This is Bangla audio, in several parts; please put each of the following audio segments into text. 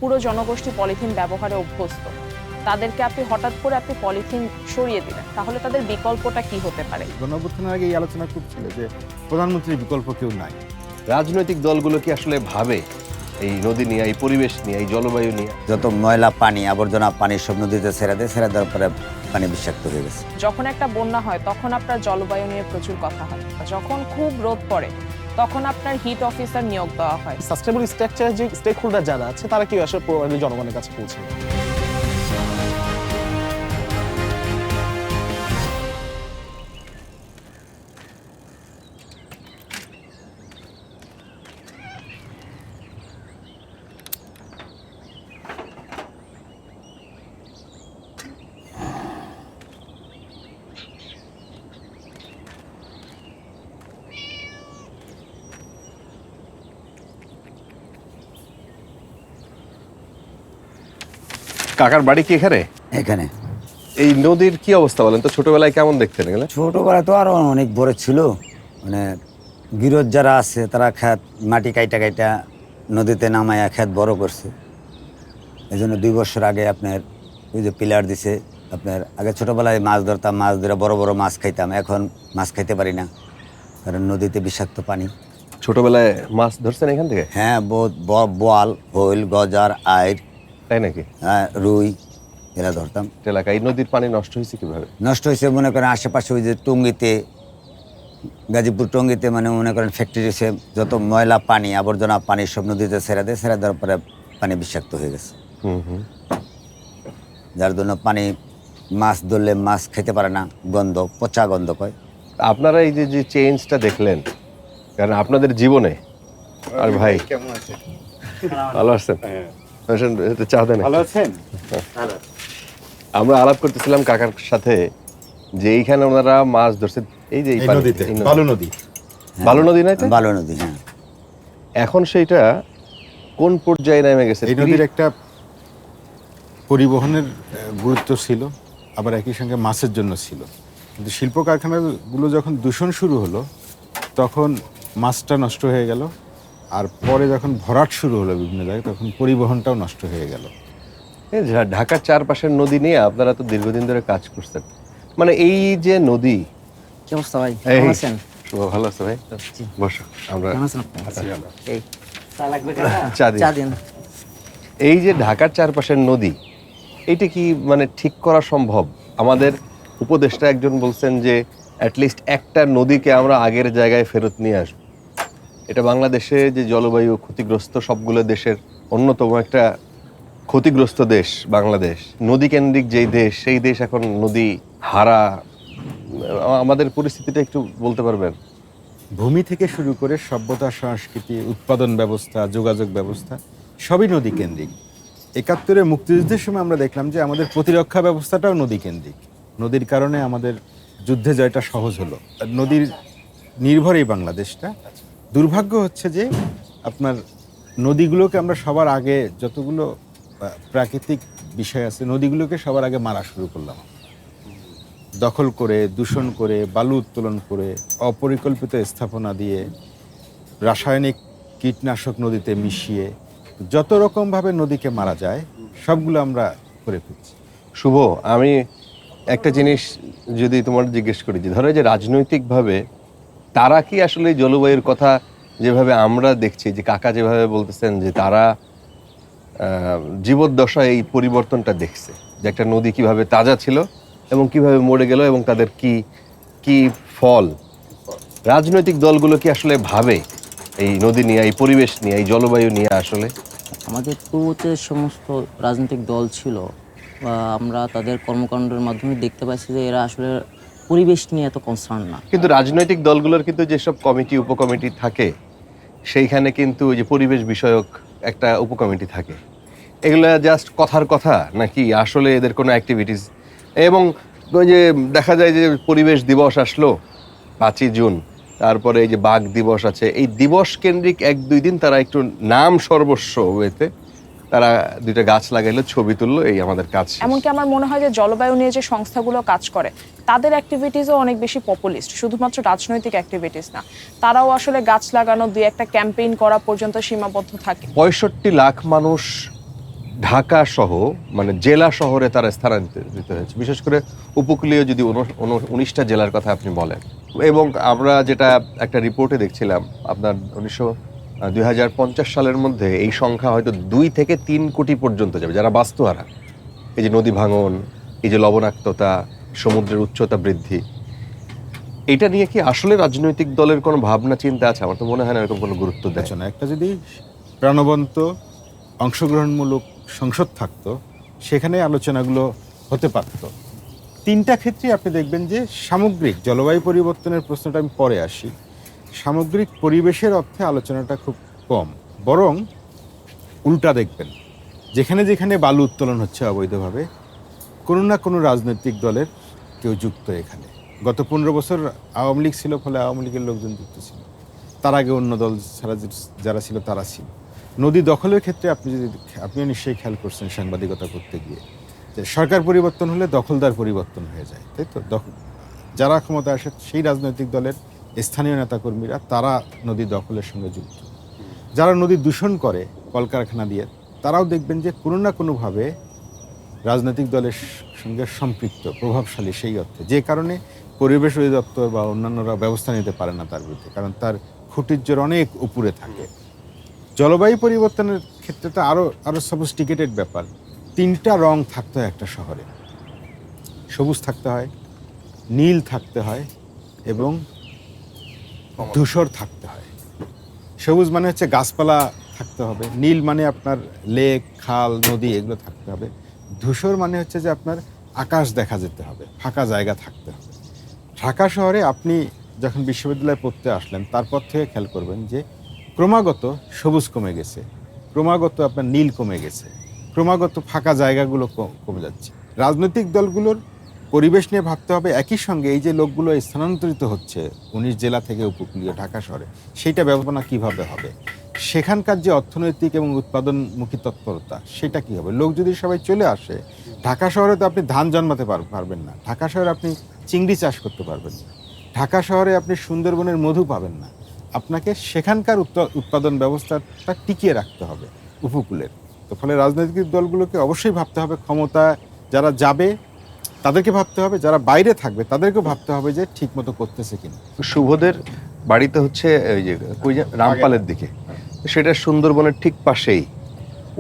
পুরো জনগোষ্ঠী পলিথিন ব্যবহারে অভ্যস্ত, তাদেরকে আপনি হঠাৎ করে আপনি পলিথিন সরিয়ে দিলেন, তাহলে তাদের বিকল্পটা কি হতে পারে? গণঅভ্যুত্থানের আগে এই আলোচনা করছিল যে প্রধানমন্ত্রীর বিকল্প কেউ নাই। রাজনৈতিক দলগুলো কি আসলে ভাবে এই নদী নিয়ে, এই পরিবেশ নিয়ে, এই জলবায়ু নিয়ে? যত ময়লা পানি আবর্জনা পানি সব নদীতে ছেড়ে দেওয়ার পরে পানি বিষাক্ত হয়ে গেছে। যখন একটা বন্যা হয় তখন আপনার জলবায়ু নিয়ে প্রচুর কথা হয়, যখন খুব রোদ পড়ে তখন আপনার হিট অফিসার নিয়োগ দেওয়া হয়। সাস্টেনেবল স্ট্রাকচারের যে স্টেক হোল্ডার যারা আছে তারা কি আসলে জনগণের কাছে পৌঁছায়? কাকার বাড়ি কি এখানে? এখানে এই নদীর কি অবস্থা বলেন তো? ছোটবেলায় কেমন দেখতেন এগুলো? ছোটবেলা তো আরো অনেক বড় ছিল, মানে গিরজ যারা আছে তারা খেত মাটি কাইটা নদীতে নামায়া খেত বড় করছে। এই জন্য 2 বছর আগে আপনার ওই যে পিলার দিছে। আপনার আগে ছোটবেলায় মাছ ধরতাম, মাছ ধরে বড় বড় মাছ খাইতাম, এখন মাছ খাইতে পারি না কারণ নদীতে বিষাক্ত পানি। ছোটবেলায় মাছ ধরছেন এখান থেকে? হ্যাঁ, বহুত বোয়াল, হইল, গজার, আইর, তাই নাকি? রুই এরা ধরতাম। এলাকা এই নদীর পানি নষ্ট হয়েছে কিভাবে? নষ্ট হয়েছে মনে করেন আশেপাশে ওই যে টঙ্গিতে, গাজীপুর টঙ্গিতে, মানে মনে করেন ফ্যাক্টরি হয়েছে, যত ময়লা পানি আবর্জনা পানি সব নদীতে ছেড়ে দেওয়ার পরে পানি বিষাক্ত হয়ে গেছে। যার জন্য পানি মাছ ধরলে মাছ খেতে পারে না, গন্ধ, পচা গন্ধ পায়। আপনারা এই যে চেঞ্জটা দেখলেন, কারণ আপনাদের জীবনে, আর ভাই কেমন আছে? ভালো আছেন? চা দেন। ভালো আছেন? আমরা আলাপ করতেছিলাম কাকার সাথে যে এইখানে ওনারা মাছ ধরছে এই যে এই নদীতে, বালু নদী। বালু নদী না এটা? বালু নদী, হ্যাঁ। এখন সেইটা কোন পর্যায়ে নেমে গেছে? এই নদীর একটা পরিবহনের গুরুত্ব ছিল, আবার একই সঙ্গে মাছের জন্য ছিল। কিন্তু শিল্প কারখানাগুলো যখন দূষণ শুরু হলো তখন মাছটা নষ্ট হয়ে গেল, আর পরে যখন ভরাট শুরু হলো বিভিন্ন জায়গায় তখন পরিবহনটাও নষ্ট হয়ে গেল। ঢাকার চারপাশের নদী নিয়ে আপনারা তো দীর্ঘদিন ধরে কাজ করছেন, মানে এই যে নদী। কি অবস্থা ভাই? এই, কেমন আছেন? শুভ, ভালো আছে ভাই? বসো, আমরা কেমন আছেন আপনি? এই চা লাগবে চা দিন। চা দিন। এই যে ঢাকার চারপাশের নদী, এইটা কি মানে ঠিক করা সম্ভব? আমাদের উপদেষ্টা একজন বলছেন যে অ্যাটলিস্ট একটা নদীকে আমরা আগের জায়গায় ফেরত নিয়ে আসবো। এটা বাংলাদেশে যে জলবায়ু ক্ষতিগ্রস্ত সবগুলো দেশের অন্যতম একটা ক্ষতিগ্রস্ত দেশ বাংলাদেশ। নদী কেন্দ্রিক যেই দেশ, সেই দেশ এখন নদী হারা। আমাদের পরিস্থিতিটা একটু বলতে পারবেন? ভূমি থেকে শুরু করে সভ্যতা, সংস্কৃতি, উৎপাদন ব্যবস্থা, যোগাযোগ ব্যবস্থা সবই নদী কেন্দ্রিক। ৭১ মুক্তিযুদ্ধের সময় আমরা দেখলাম যে আমাদের প্রতিরক্ষা ব্যবস্থাটাও নদী কেন্দ্রিক। নদীর কারণে আমাদের যুদ্ধে জয়টা সহজ হলো। নদীর নির্ভরেই বাংলাদেশটা। দুর্ভাগ্য হচ্ছে যে আপনার নদীগুলোকে আমরা সবার আগে, যতগুলো প্রাকৃতিক বিষয় আছে, নদীগুলোকে সবার আগে মারা শুরু করলাম, দখল করে, দূষণ করে, বালু উত্তোলন করে, অপরিকল্পিত স্থাপনা দিয়ে, রাসায়নিক কীটনাশক নদীতে মিশিয়ে যত রকমভাবে নদীকে মারা যায় সবগুলো আমরা করে ফেলছি। শুভ, আমি একটা জিনিস যদি তোমার জিজ্ঞেস করি, যে ধরো যে রাজনৈতিকভাবে তারা কি আসলে জলবায়ুর কথা যেভাবে আমরা দেখছি, যে কাকা যেভাবে বলতেছেন যে তারা জীবদ্দশায় এই পরিবর্তনটা দেখছে, যে একটা নদী কিভাবে তাজা ছিল এবং কিভাবে মরে গেল এবং তাদের কি কি ফল, রাজনৈতিক দলগুলো কি আসলে ভাবে এই নদী নিয়ে, এই পরিবেশ নিয়ে, এই জলবায়ু নিয়ে? আসলে আমাদের পূর্বতে সমস্ত রাজনৈতিক দল ছিল, বা আমরা তাদের কর্মকাণ্ডের মাধ্যমে দেখতে পাচ্ছি যে এরা আসলে পরিবেশ নিয়ে এত কনসার্ন না। কিন্তু রাজনৈতিক দলগুলোর কিন্তু যেসব কমিটি, উপকমিটি থাকে, সেইখানে কিন্তু ওই যে পরিবেশ বিষয়ক একটা উপকমিটি থাকে। এগুলো জাস্ট কথার কথা নাকি আসলে এদের কোনো অ্যাক্টিভিটিস? এবং ওই যে দেখা যায় যে পরিবেশ দিবস আসলো 5ই জুন, তারপরে এই যে বাঘ দিবস আছে, এই দিবস কেন্দ্রিক 1-2 দিন তারা একটু নাম সর্বস্ব ওয়েতে তারা 2টা গাছ লাগাইলো, ছবি তুললো, এই আমাদের কাজ। এমনকি আমার মনে হয় যে জলবায়ু নিয়ে যে সংস্থাগুলো কাজ করে তাদের অ্যাক্টিভিটিসও অনেক বেশি পপুলিস্ট, শুধুমাত্র রাজনৈতিক অ্যাক্টিভিটিস না, তারাও আসলে গাছ লাগানো, 2-একটা ক্যাম্পেইন করা পর্যন্ত সীমাবদ্ধ থাকে। 65 লাখ মানুষ ঢাকা সহ মানে জেলা শহরে তারা স্থানান্তরিত হয়েছে, বিশেষ করে উপকূলীয় যদি 19টা জেলার কথা আপনি বলেন। এবং আমরা যেটা একটা রিপোর্টে দেখছিলাম আপনার 2050 সালের মধ্যে এই সংখ্যা হয়তো 2 থেকে 3 কোটি পর্যন্ত যাবে যারা বাস্তুহারা। এই যে নদী ভাঙন, এই যে লবণাক্ততা, সমুদ্রের উচ্চতা বৃদ্ধি, এটা নিয়ে কি আসলে রাজনৈতিক দলের কোনো ভাবনা চিন্তা আছে? আমার তো মনে হয় না এরকম কোনো গুরুত্ব দেয়। না, একটা যদি প্রাণবন্ত অংশগ্রহণমূলক সংসদ থাকতো সেখানে আলোচনাগুলো হতে পারত। 3টা ক্ষেত্রে আপনি দেখবেন যে সামগ্রিক জলবায়ু পরিবর্তনের প্রশ্নটা আমি পরে আসি, সামগ্রিক পরিবেশের অর্থে আলোচনাটা খুব কম, বরং উল্টা দেখবেন যেখানে যেখানে বালু উত্তোলন হচ্ছে অবৈধভাবে কোনো না কোনো রাজনৈতিক দলের কেউ যুক্ত এখানে। গত 15 বছর আওয়ামী লীগ ছিল, ফলে আওয়ামী লীগের লোকজন যুক্ত ছিল, তার আগে অন্য দল ছাড়া যারা ছিল তারা ছিল। নদী দখলের ক্ষেত্রে আপনিও নিশ্চয়ই খেয়াল করছেন সাংবাদিকতা করতে গিয়ে যে সরকার পরিবর্তন হলে দখলদার পরিবর্তন হয়ে যায়, তাই তো? যারা ক্ষমতা আসে সেই রাজনৈতিক দলের স্থানীয় নেতাকর্মীরা তারা নদী দখলের সঙ্গে যুক্ত। যারা নদী দূষণ করে কলকারখানা দিয়ে, তারাও দেখবেন যে কোনো না কোনোভাবে রাজনৈতিক দলের সঙ্গে সম্পৃক্ত, প্রভাবশালী সেই অর্থে, যে কারণে পরিবেশ অধিদপ্তর বা অন্যান্যরা ব্যবস্থা নিতে পারে না তার বিরুদ্ধে, কারণ তার খুঁটির জোর অনেক উপরে থাকে। জলবায়ু পরিবর্তনের ক্ষেত্রে তো আরও সফিস্টিকেটেড ব্যাপার। 3টা রং থাকতে হয় একটা শহরে, সবুজ থাকতে হয়, নীল থাকতে হয় এবং ধূসর থাকতে হয়। সবুজ মানে হচ্ছে গাছপালা থাকতে হবে, নীল মানে আপনার লেক, খাল, নদী এগুলো থাকতে হবে, ধূসর মানে হচ্ছে যে আপনার আকাশ দেখা যেতে হবে, ফাঁকা জায়গা থাকতে হবে। ঢাকা শহরে আপনি যখন বিশ্ববিদ্যালয়ে পড়তে আসলেন তারপর থেকে খেয়াল করবেন যে ক্রমাগত সবুজ কমে গেছে, ক্রমাগত আপনার নীল কমে গেছে, ক্রমাগত ফাঁকা জায়গাগুলো কমে যাচ্ছে। রাজনৈতিক দলগুলোর পরিবেশ নিয়ে ভাবতে হবে, একই সঙ্গে এই যে লোকগুলো স্থানান্তরিত হচ্ছে 19 জেলা থেকে উপকূলীয় ঢাকা শহরে, সেইটা ব্যবস্থাপনা কিভাবে হবে, সেখানকার যে অর্থনৈতিক এবং উৎপাদনমুখী তৎপরতা সেটা কী হবে। লোক যদি সবাই চলে আসে, ঢাকা শহরে তো আপনি ধান জন্মাতে পারবেন না, ঢাকা শহরে আপনি চিংড়ি চাষ করতে পারবেন না, ঢাকা শহরে আপনি সুন্দরবনের মধু পাবেন না। আপনাকে সেখানকার উৎপাদন ব্যবস্থাটা টিকিয়ে রাখতে হবে উপকূলের। তো ফলে রাজনৈতিক দলগুলোকে অবশ্যই ভাবতে হবে, ক্ষমতা যারা যাবে তাদেরকে ভাবতে হবে, যারা বাইরে থাকবে তাদেরকেও ভাবতে হবে যে ঠিক মতো করতেছে কিনা। শুভদের বাড়িতে হচ্ছে ওই যে রামপালের দিকে, সেটা সুন্দরবনের ঠিক পাশেই।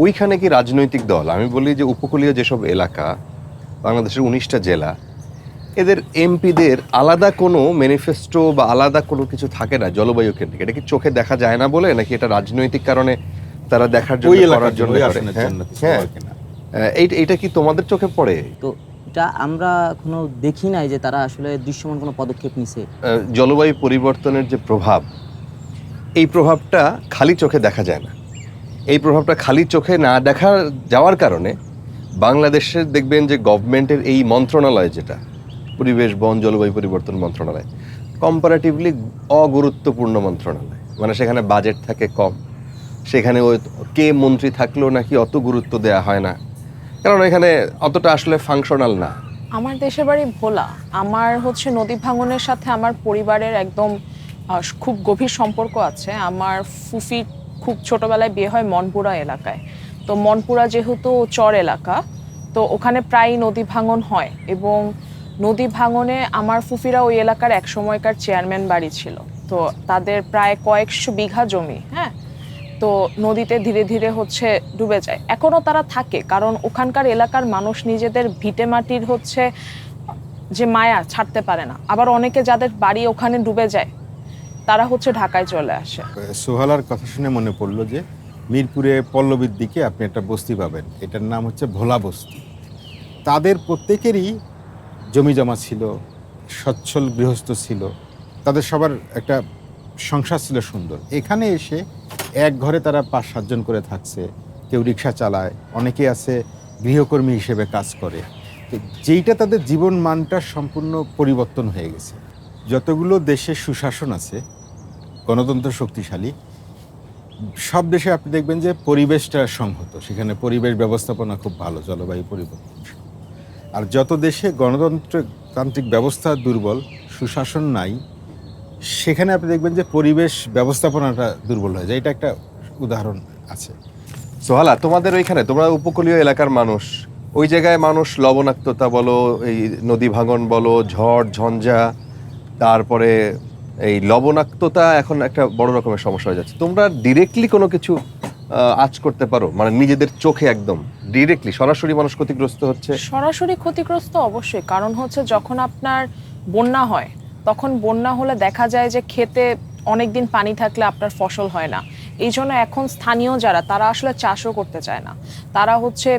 ওইখানে কি রাজনৈতিক দল, আমি বলি যে উপকূলীয় যেসব এলাকা, বাংলাদেশের 19টা জেলা, এদের এমপিদের আলাদা কোনো ম্যানিফেস্টো বা আলাদা কোনো কিছু থাকে না জলবায়ু কেন্দ্রিক? এটা কি চোখে দেখা যায় না বলে, নাকি এটা রাজনৈতিক কারণে তারা দেখার জন্য, করার জন্য করে? হ্যাঁ, এইটা কি তোমাদের চোখে পড়ে? তো এটা আমরা এখনো দেখি নাই যে তারা আসলে দৃশ্যমান কোনো পদক্ষেপ নিছে। জলবায়ু পরিবর্তনের যে প্রভাব, এই প্রভাবটা খালি চোখে দেখা যায় না। এই প্রভাবটা খালি চোখে না দেখা যাওয়ার কারণে বাংলাদেশের দেখবেন যে গভর্নমেন্টের এই মন্ত্রণালয়, যেটা পরিবেশ, বন, জলবায়ু পরিবর্তন মন্ত্রণালয়, কম্পারেটিভলি অগুরুত্বপূর্ণ মন্ত্রণালয়। মানে সেখানে বাজেট থাকে কম, সেখানে ওই কে মন্ত্রী থাকলেও নাকি অত গুরুত্ব দেওয়া হয় না, কারণ এখানে অতটা আসলে ফাংশনাল না। আমার দেশের বাড়ি ভোলা। আমার হচ্ছে নদী ভাঙনের সাথে আমার পরিবারের একদম খুব গভীর সম্পর্ক আছে। আমার ফুফি খুব ছোটবেলায় বিয়ে হয় মনপুরা এলাকায়। তো মনপুরা যেহেতু চর এলাকা, তো ওখানে প্রায় নদী ভাঙন হয়, এবং নদী ভাঙনে আমার ফুফিরা ওই এলাকার এক সময়কার চেয়ারম্যান বাড়ি ছিল। তো তাদের প্রায় কয়েকশো বিঘা জমি, হ্যাঁ, তো নদীতে ধীরে ধীরে হচ্ছে ডুবে যায়। এখনো তারা থাকে, কারণ ওখানকার এলাকার মানুষ নিজেদের ভিটে মাটির হচ্ছে যে মায়া ছাড়তে পারে না। আবার অনেকে যাদের বাড়ি ওখানে ডুবে যায় তারা হচ্ছে ঢাকায় চলে আসে। সোহালার কথা শুনে মনে পড়লো যে মিরপুরে পল্লবীর দিকে আপনি একটা বস্তি পাবেন, এটার নাম হচ্ছে ভোলা বস্তি। তাদের প্রত্যেকেরই জমি জমা ছিল, সচ্ছল গৃহস্থ ছিল, তাদের সবার একটা সংসার ছিল সুন্দর। এখানে এসে এক ঘরে তারা 5-7 জন করে থাকছে, কেউ রিক্সা চালায়, অনেকে আছে গৃহকর্মী হিসেবে কাজ করে। যেইটা তাদের জীবন মানটা সম্পূর্ণ পরিবর্তন হয়ে গেছে। যতগুলো দেশে সুশাসন আছে, গণতন্ত্র শক্তিশালী, সব দেশে আপনি দেখবেন যে পরিবেশটা সংহত, সেখানে পরিবেশ ব্যবস্থাপনা খুব ভালো, জলবায়ু পরিবর্তন। আর যত দেশে গণতন্ত্রতান্ত্রিক ব্যবস্থা দুর্বল, সুশাসন নাই, সেখানে আপনি দেখবেন যে পরিবেশ ব্যবস্থাপনাটা দুর্বল হয়ে যায়। এটা একটা উদাহরণ আছে। সোহালা, তোমাদের ওইখানে তোমরা উপকূলীয় এলাকার মানুষ, ওই জায়গায় মানুষ লবণাক্ততা বলো, এই নদী ভাঙন বলো, ঝড় ঝঞ্ঝা, তারপরে এই লবণাক্ততা এখন একটা বড় রকমের সমস্যা হয়ে যাচ্ছে। তোমরা ডিরেক্টলি কোনো কিছু আঁচ করতে পারো, মানে নিজেদের চোখে একদম ডিরেক্টলি সরাসরি মানুষ ক্ষতিগ্রস্ত হচ্ছে? সরাসরি ক্ষতিগ্রস্ত অবশ্যই, কারণ হচ্ছে যখন আপনার বন্যা হয় তখন বন্যা হলে দেখা যায় যে খেতে অনেকদিন পানি থাকলে আপনার ফসল হয় না। এই জন্য এখন স্থানীয় যারা, তারা আসলে চাষও করতে চায় না। তারা হচ্ছে,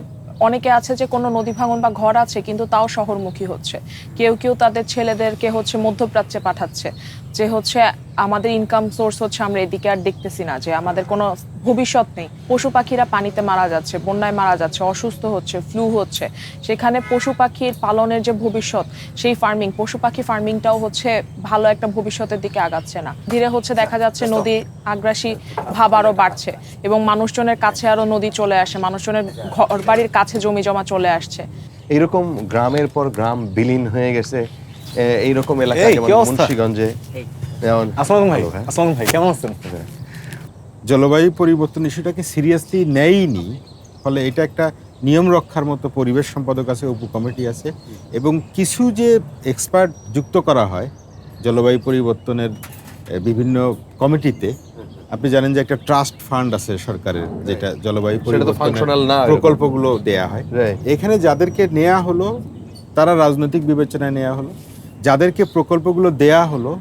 অনেকে আছে যে কোনো নদী ভাঙন বা ঘর আছে কিন্তু তাও শহরমুখী হচ্ছে। কেউ কেউ তাদের ছেলেদেরকে হচ্ছে মধ্যপ্রাচ্যে পাঠাচ্ছে, যে হচ্ছে আমাদের ইনকাম সোর্স হচ্ছে আমরা এদিকে আর দেখতেছি না, যে আমাদের কোনো ভবিষ্যৎ নেই। পশু পাখিরা পানিতে মারা যাচ্ছে, বন্যায় মারা যাচ্ছে, অসুস্থ হচ্ছে, ফ্লু হচ্ছে। সেখানে পশু পাখির পালনের যে ভবিষ্যৎ, সেই ফার্মিং, পশু পাখি ফার্মিংটাও হচ্ছে ভালো একটা ভবিষ্যতের দিকে আগাচ্ছে না। ধীরে হচ্ছে দেখা যাচ্ছে নদী আগ্রাসী ভাব আরও বাড়ছে এবং মানুষজনের কাছে আরও নদী চলে আসে, মানুষজনের ঘর বাড়ির কাছে জমি জমা চলে আসছে। এইরকম গ্রামের পর গ্রাম বিলীন হয়ে গেছে এইরকম এলাকা, এই, যেমন কি অবস্থা? মুন্সিগঞ্জে। যেমন আসসালামু ভাই, ভালো, হ্যাঁ। আসসালামু ভাই, কেমন আছেন? জলবায়ু পরিবর্তন ইস্যুটাকে সিরিয়াসলি নেয়নি, ফলে এটা একটা নিয়ম রক্ষার মতো পরিবেশ সম্পাদক আছে, উপকমিটি আছে, এবং কিছু যে এক্সপার্ট যুক্ত করা হয় জলবায়ু পরিবর্তনের বিভিন্ন কমিটিতে। আপনি জানেন যে একটা ট্রাস্ট ফান্ড আছে সরকারের, যেটা জলবায়ু সেটা তো functional না, পরিবর্তনের প্রকল্পগুলো দেয়া হয়। Right. এখানে যাদেরকে নেওয়া হলো তারা রাজনৈতিক বিবেচনায় নেওয়া হলো, যাদেরকে প্রকল্পগুলো দেয়া হলো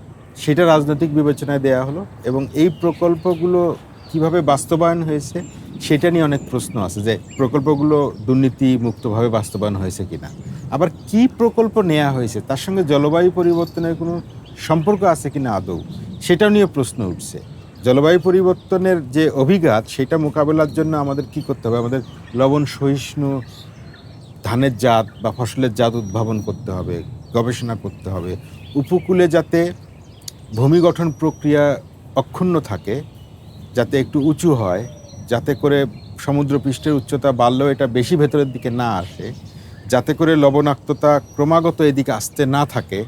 সেটা রাজনৈতিক বিবেচনায় দেয়া হলো, এবং এই প্রকল্পগুলো কিভাবে বাস্তবায়ন হয়েছে সেটা নিয়ে অনেক প্রশ্ন আছে, যে প্রকল্পগুলো দুর্নীতি মুক্তভাবে বাস্তবায়ন হয়েছে কিনা, আবার কি প্রকল্প নেওয়া হয়েছে তার সঙ্গে জলবায়ু পরিবর্তনের কোনো সম্পর্ক আছে কিনা আদৌ, সেটাও নিয়ে প্রশ্ন উঠছে। জলবায়ু পরিবর্তনের যে অভিঘাত সেটা মোকাবেলার জন্য আমাদের কি করতে হবে? আমাদের লবণ সহিষ্ণু ধানের জাত বা ফসলের জাত উদ্ভাবন করতে হবে, গবেষণা করতে হবে, উপকূলে যাতে ভূমি গঠন প্রক্রিয়া অক্ষুণ্ণ থাকে, যাতে একটু উঁচু হয়, যাতে করে সমুদ্রপৃষ্ঠের উচ্চতা বাড়লেও এটা বেশি ভেতরের দিকে না আসে, যাতে করে লবণাক্ততা ক্রমাগত এদিকে আসতে না থাকে।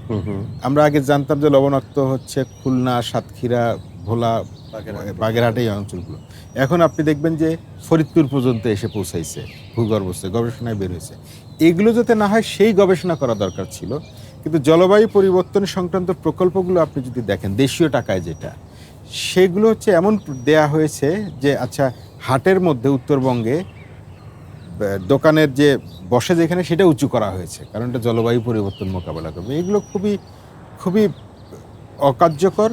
আমরা আগে জানতাম যে লবণাক্ত হচ্ছে খুলনা, সাতক্ষীরা, ভোলা, বাগেরহাট, এই অঞ্চলগুলো। এখন আপনি দেখবেন যে ফরিদপুর পর্যন্ত এসে পৌঁছাইছে ভূগর্ভস্থ, গবেষণায় বের হয়েছে। এগুলো যাতে না হয় সেই গবেষণা করা দরকার ছিল। কিন্তু জলবায়ু পরিবর্তন সংক্রান্ত প্রকল্পগুলো আপনি যদি দেখেন দেশীয় টাকায় যেটা, সেগুলো হচ্ছে এমন দেয়া হয়েছে যে আচ্ছা হাটের মধ্যে উত্তরবঙ্গে দোকানের যে বসে যেখানে সেটা উঁচু করা হয়েছে, কারণ এটা জলবায়ু পরিবর্তন মোকাবেলা করবে। এগুলো খুবই খুবই অকার্যকর,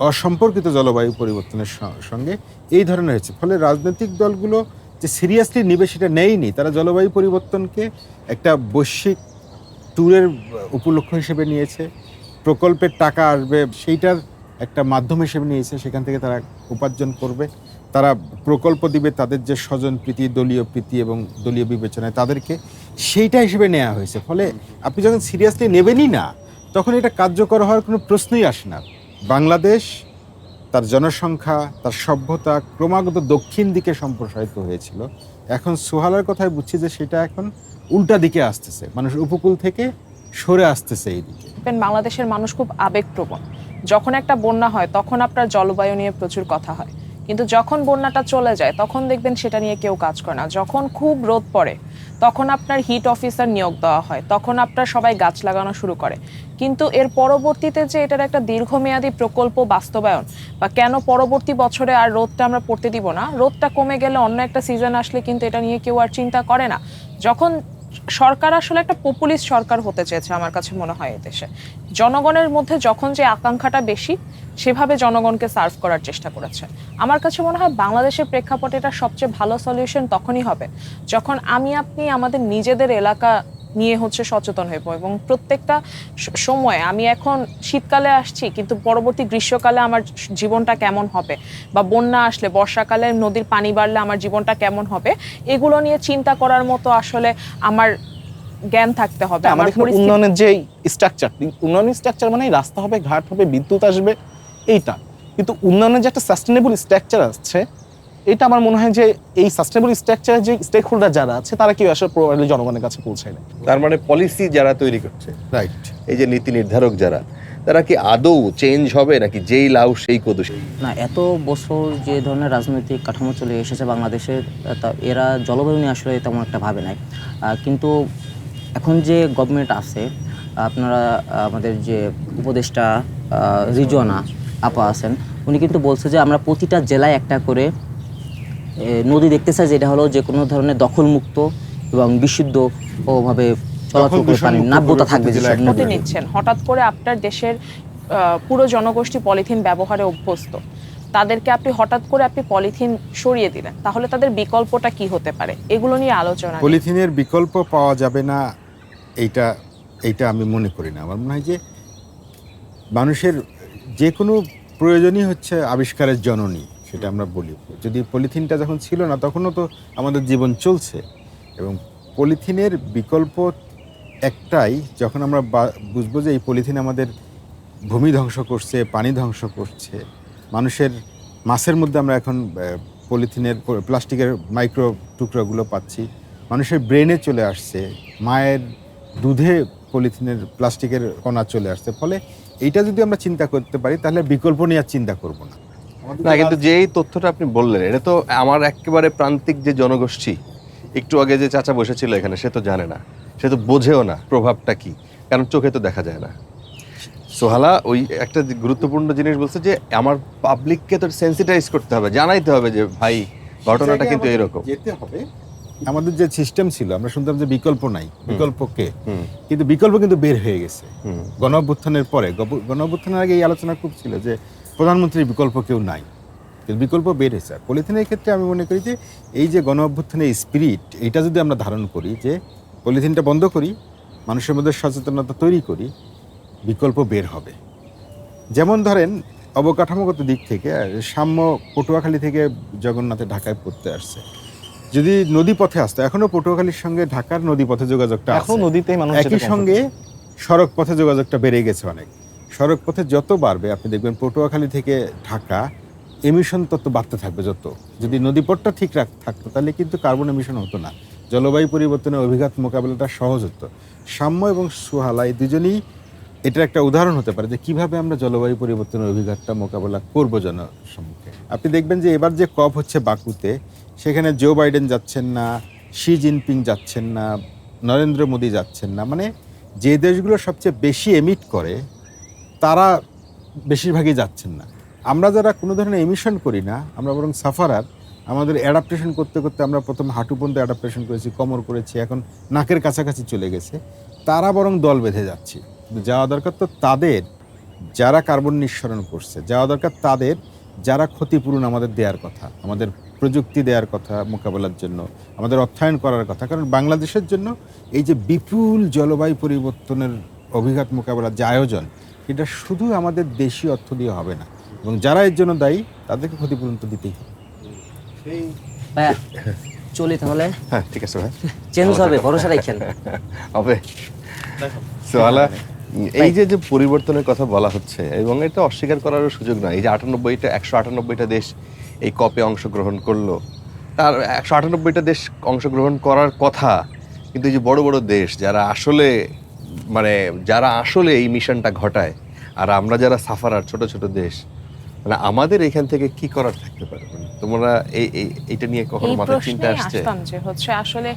অসম্পর্কিত জলবায়ু পরিবর্তনের সঙ্গে এই ধরনের হয়েছে। ফলে রাজনৈতিক দলগুলো যে সিরিয়াসলি নেবে সেটা নেয়নি, তারা জলবায়ু পরিবর্তনকে একটা বৈশ্বিক ট্যুরের উপলক্ষ হিসেবে নিয়েছে, প্রকল্পের টাকা আসবে সেইটার একটা মাধ্যম হিসেবে নিয়েছে, সেখান থেকে তারা উপার্জন করবে, তারা প্রকল্প দিবে তাদের যে স্বজন প্রীতি, দলীয় প্রীতি এবং দলীয় বিবেচনায় তাদেরকে, সেইটা হিসেবে নেওয়া হয়েছে। ফলে আপনি যখন সিরিয়াসলি নেবেনই না তখন এটা কার্যকর হওয়ার কোনো প্রশ্নই আসে না। বাংলাদেশ তার জনসংখ্যা, তার সভ্যতা ক্রমাগত দক্ষিণ দিকে সম্প্রসারিত হয়েছিল, এখন সোহালার কথায় বুঝছি যে সেটা এখন উল্টা দিকে আসতেছে, মানুষ উপকূল থেকে সরে আসতেছে এই দিকে। বাংলাদেশের মানুষ খুব আবেগপ্রবণ। যখন একটা বন্যা হয় তখন আপনার জলবায়ু নিয়ে প্রচুর কথা হয়, কিন্তু যখন বন্যাটা চলে যায় তখন দেখবেন সেটা নিয়ে কেউ কাজ করে না। যখন খুব রোদ পড়ে তখন আপনার হিট অফিসার নিয়োগ দেওয়া হয়, তখন আপনার সবাই গাছ লাগানো শুরু করে। কিন্তু এর পরবর্তীতে যে এটার একটা দীর্ঘমেয়াদী প্রকল্প বাস্তবায়ন, বা কেন পরবর্তী বছরে আর রোদটা আমরা পড়তে দিব না, রোদটা কমে গেলে অন্য একটা সিজন আসলে কিন্তু এটা নিয়ে কেউ আর চিন্তা করে না। যখন সরকার আসলে একটা পপুলিস্ট সরকার হতে চেয়েছে আমার কাছে মনে হয় এদেশে, জনগণের মধ্যে যখন যে আকাঙ্ক্ষাটা বেশি সেভাবে জনগণকে সার্ভ করার চেষ্টা করেছে। আমার কাছে মনে হয় বাংলাদেশের প্রেক্ষাপটে এটা সবচেয়ে ভালো সলিউশন তখনই হবে যখন আমি আপনি আমাদের নিজেদের এলাকা নিয়ে হচ্ছে সচেতন হইব, এবং প্রত্যেকটা সময়, আমি এখন শীতকালে আসছি কিন্তু পরবর্তী গ্রীষ্মকালে আমার জীবনটা কেমন হবে, বা বন্যা আসলে বর্ষাকালে নদীর পানি বাড়লে আমার জীবনটা কেমন হবে, এগুলো নিয়ে চিন্তা করার মতো আসলে আমার জ্ঞান থাকতে হবে। আমার আমাদের এখানে উন্নয়নের যে স্ট্রাকচার, উন্নয়নের স্ট্রাকচার মানে রাস্তা হবে, ঘাট হবে, বিদ্যুৎ আসবে, এইটা। কিন্তু উন্নয়নের যে একটা সাস্টেনেবল স্ট্রাকচার আসছে, এটা আমার মনে হয় যে এই সাস্টেনেবল স্ট্রাকচারের যে স্টেক হোল্ডার যারা আছে তারা কি আসলে জনগণের কাছে পৌঁছায় না। তার মানে পলিসি যারা তৈরি করছে, রাইট, এই যে নীতি নির্ধারক যারা, তারা কি আদৌ চেঞ্জ হবে নাকি যেই লাউ সেই কদু? না, এত বছর যে ধরনের রাজনৈতিক কাঠামো চলে এসেছে বাংলাদেশের, এরা জলবায়ু নিয়ে আসলে তেমন একটা ভাবে নাই। কিন্তু এখন যে গভর্নমেন্ট আছে, আপনারা আমাদের যে উপদেষ্টা রিজওয়ানা আপা আছেন, উনি কিন্তু বলছে যে আমরা প্রতিটা জেলায় একটা করে নদী দেখতে চাই, যেটা হলো যে কোনো ধরনের দখলমুক্ত এবং বিশুদ্ধ ওভাবে চলাচল করে পানি নাব্যতা থাকবে যেসব প্রতি নদী। নিচ্ছেন হঠাৎ করে আপনার দেশের পুরো জনগোষ্ঠী পলিথিন ব্যবহারে অভ্যস্ত, তাদেরকে আপনি হঠাৎ করে আপনি পলিথিন সরিয়ে দিলেন, তাহলে তাদের বিকল্পটা কি হতে পারে, এগুলো নিয়ে আলোচনা নেই। পলিথিনের বিকল্প পাওয়া যাবে না এইটা এইটা আমি মনে করি না। আমার মনে হয় যে মানুষের যে কোনো প্রয়োজনই হচ্ছে আবিষ্কারের জননী, সেটা আমরা বলি। যদি পলিথিনটা যখন ছিল না তখনও তো আমাদের জীবন চলছে, এবং পলিথিনের বিকল্প একটাই, যখন আমরা বুঝবো যে এই পলিথিন আমাদের ভূমি ধ্বংস করছে, পানি ধ্বংস করছে, মানুষের মাছের মধ্যে আমরা এখন পলিথিনের প্লাস্টিকের মাইক্রো টুকরোগুলো পাচ্ছি, মানুষের ব্রেনে চলে আসছে, মায়ের দুধে পলিথিনের প্লাস্টিকের কণা চলে আসছে। ফলে এইটা যদি আমরা চিন্তা করতে পারি তাহলে বিকল্প নিয়ে আর চিন্তা করব না। না, কিন্তু যেই তথ্যটা আপনি বললেন এটা তো আমার একেবারে প্রান্তিক যে জনগোষ্ঠী, একটু আগে যে চাচা বসেছিল এখানে, সে তো জানে না, সে তো বোঝেও না প্রভাবটা কি, কারণ চোখে তো দেখা যায় না। সোহালা ওই একটা গুরুত্বপূর্ণ জিনিস বলছে যে আমার পাবলিককে তো সেন্সিটাইজ করতে হবে, জানাইতে হবে যে ভাই ঘটনাটা কিন্তু এরকম। যেতে হবে। আমাদের যে সিস্টেম ছিল, আমরা শুনতাম যে বিকল্প নাই, বিকল্প কে, কিন্তু বিকল্প কিন্তু বের হয়ে গেছে গণ অভ্যুত্থানের পরে। গণ অভ্যুত্থানের আগে এই আলোচনা খুব ছিল যে প্রধানমন্ত্রীর বিকল্প কেউ নাই, কিন্তু বিকল্প বের হয়েছে। পলিথিনের ক্ষেত্রে আমি মনে করি যে এই যে গণ অভ্যুত্থানের স্পিরিট, এইটা যদি আমরা ধারণ করি যে পলিথিনটা বন্ধ করি, মানুষের মধ্যে সচেতনতা তৈরি করি, বিকল্প বের হবে। যেমন ধরেন অবকাঠামোগত দিক থেকে সাম্য পটুয়াখালী থেকে জগন্নাথে ঢাকায় পড়তে আসছে, যদি নদী পথে আসতো, এখনো পটুয়াখালীর সঙ্গে ঢাকার নদী পথে যোগাযোগটা এখন আছে। নদীতেই মানুষ একই সঙ্গে সড়ক পথে যোগাযোগটা বেড়ে গেছে অনেক। সড়ক পথে যত বাড়বে আপনি দেখবেন পটুয়াখালী থেকে ঢাকা এমিশন তত বাড়তে থাকবে যত। যদি নদীপথটা ঠিক থাকতো তাহলে কিন্তু কার্বন এমিশন হতো না, জলবায়ু পরিবর্তনের অভিঘাত মোকাবেলাটা সহজ হতো। সাম্য এবং সুহালা এই দুজনেই এটার একটা উদাহরণ হতে পারে যে কিভাবে আমরা জলবায়ু পরিবর্তনের অভিঘাতটা মোকাবেলা করবো জনসম্মুখে। আপনি দেখবেন যে এবার যে কপ হচ্ছে বাকুতে, সেখানে জো বাইডেন যাচ্ছেন না, শি জিনপিং যাচ্ছেন না, নরেন্দ্র মোদী যাচ্ছেন না। মানে যে দেশগুলো সবচেয়ে বেশি এমিট করে তারা বেশিরভাগই যাচ্ছেন না। আমরা যারা কোনো ধরনের এমিশন করি না, আমরা বরং সাফারার। আমাদের অ্যাডাপ্টেশন করতে করতে আমরা প্রথম হাঁটু পর্যন্ত অ্যাডাপ্টেশন করেছি, কোমর করেছি, এখন নাকের কাছাকাছি চলে গেছে, তারা বরং দল বেঁধে যাচ্ছে। যাওয়া দরকার তো তাদের যারা কার্বন নিঃসরণ করছে, যাওয়া দরকার তাদের যারা ক্ষতিপূরণ আমাদের দেওয়ার কথা, আমাদের প্রযুক্তি দেওয়ার কথা মোকাবেলার জন্য, আমাদের অর্থায়ন করার কথা। কারণ বাংলাদেশের জন্য এই যে বিপুল জলবায়ু পরিবর্তনের অভিঘাত মোকাবেলার যে আয়োজন, এটা শুধু আমাদের দেশীয় অর্থ দিয়ে হবে না, এবং যারা এর জন্য দায়ী তাদেরকে ক্ষতিপূরণ তো দিতেই হবে। ভাইয়া চলি তাহলে, হ্যাঁ ঠিক আছে ভাই, চেঞ্জ হবে, ভরসা রাখছেন। হবে। সোহালা, এই যে যে পরিবর্তনের কথা বলা হচ্ছে এবং এটা অস্বীকার করারও সুযোগ নয়, এই যে 198টা দেশ এই কপে অংশগ্রহণ করলো, তার 198টা দেশ অংশগ্রহণ করার কথা, কিন্তু এই যে বড় বড় দেশ যারা আসলে এই মিশনটা ঘটায়, আর আমরা যারা সাফারার ছোট ছোট দেশ, মানে আমাদের এখান থেকে কি করার থাকতে পারে? তোমরা এইটা নিয়ে কখনো মাথায় চিন্তা আসছে? আসতাম যে হচ্ছে আসলে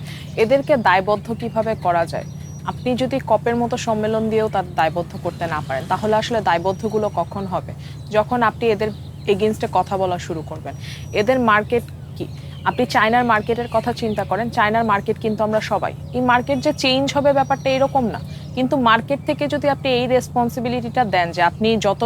এদেরকে দায়বদ্ধ কিভাবে করা যায়। আপনি যদি কপের মতো সম্মেলন দিয়েও তার দায়বদ্ধ করতে না পারেন, তাহলে আসলে দায়বদ্ধগুলো কখন হবে? যখন আপনি এদের এগেইনস্টে কথা বলা শুরু করবেন। এদের মার্কেট কি? আপনি চায়নার মার্কেটের কথা চিন্তা করেন, চায়নার মার্কেট কিন্তু আমরা সবাই, এই মার্কেট যে চেঞ্জ হবে ব্যাপারটা এরকম না। কিন্তু মার্কেট থেকে যদি আপনি এই রেসপন্সিবিলিটিটা দেন যে আপনি যত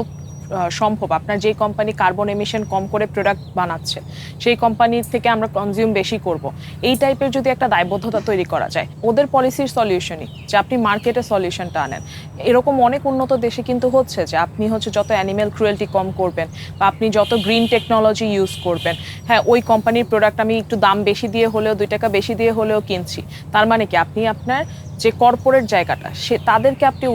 সম্ভব আপনার যে কোম্পানি কার্বন এমিশন কম করে প্রোডাক্ট বানাচ্ছে সেই কোম্পানির থেকে আমরা কনজিউম বেশি করব, এই টাইপের যদি একটা দায়বদ্ধতা তৈরি করা যায়, ওদের পলিসির সলিউশনই যে আপনি মার্কেটে সলিউশনটা আনেন। এরকম অনেক উন্নত দেশে কিন্তু হচ্ছে যে আপনি হচ্ছে যত অ্যানিম্যাল ক্রুয়েলটি কম করবেন বা আপনি যত গ্রিন টেকনোলজি ইউজ করবেন, হ্যাঁ ওই কোম্পানির প্রোডাক্ট আমি একটু দাম বেশি দিয়ে হলেও 2 টাকা বেশি দিয়ে হলেও কিনছি, তার মানে কি আপনি আপনার যে কর্পোরেট জায়গাটা তাদেরকে আপনি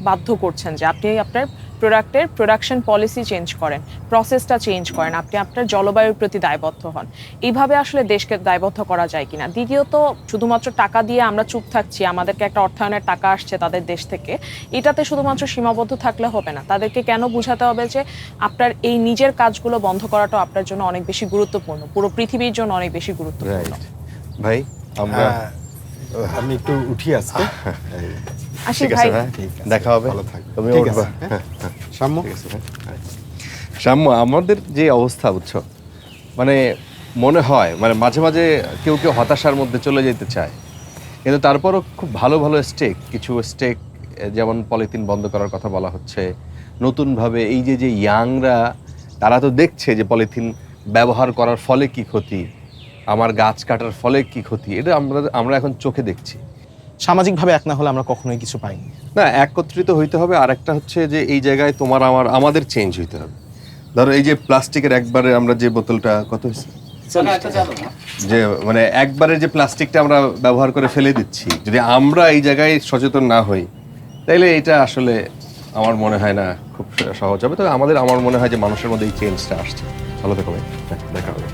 বাধ্য করছেন যে আপনি আপনার প্রোডাক্টের প্রোডাকশন পলিসি চেঞ্জ করেন, প্রসেসটা চেঞ্জ করেন, আপনি আপনার জলবায়ুর প্রতি দায়বদ্ধ হন। এইভাবে আসলে দেশকে দায়বদ্ধ করা যায় কিনা। দ্বিতীয়ত, শুধুমাত্র টাকা দিয়ে আমরা চুপ থাকছি, আমাদেরকে একটা অর্থায়নের টাকা আসছে তাদের দেশ থেকে, এটাতে শুধুমাত্র সীমাবদ্ধ থাকলে হবে না। তাদেরকে কেন বোঝাতে হবে যে আপনার এই নিজের কাজগুলো বন্ধ করাটা আপনার জন্য অনেক বেশি গুরুত্বপূর্ণ, পুরো পৃথিবীর জন্য অনেক বেশি গুরুত্বপূর্ণ। রাইট ভাই, আমরা আমি একটু উঠি আজকে। আসি ঠিক আছে ভাই। ভাই, ঠিক আছে, দেখা হবে। ভালো থাকবে। তুমি ঠিক উঠবা। আছে, হ্যাঁ? সাম্য, ঠিক আছে ভাই। সাম্য, আমাদের যে অবস্থা বুঝছো, মানে মনে হয় মানে মাঝে মাঝে কেউ কেউ হতাশার মধ্যে চলে যেতে চায়, কিন্তু তারপরও খুব ভালো ভালো কিছু স্টেক, যেমন পলিথিন বন্ধ করার কথা বলা হচ্ছে নতুনভাবে। এই যে যে ইয়াংরা, তারা তো দেখছে যে পলিথিন ব্যবহার করার ফলে কি ক্ষতি, আমার গাছ কাটার ফলে কি ক্ষতি, এটা আমরা এখন চোখে দেখছি। সামাজিকভাবে এক না হলে আমরা কখনোই কিছু পাইনি। না, একত্রিত হইতে হবে। আর একটা হচ্ছে যে এই জায়গায় তোমার আমাদের চেঞ্জ হইতে হবে। ধরো এই যে প্লাস্টিকের একবারে আমরা যে বোতলটা কত হয়েছে, যে মানে একবারে যে প্লাস্টিকটা আমরা ব্যবহার করে ফেলে দিচ্ছি, যদি আমরা এই জায়গায় সচেতন না হই, তাইলে এটা আসলে আমার মনে হয় না খুব সহজ হবে। তবে আমার মনে হয় যে মানুষের মধ্যে এই চেঞ্জটা আসছে। ভালো থেকো ভাই, দেখা হবে।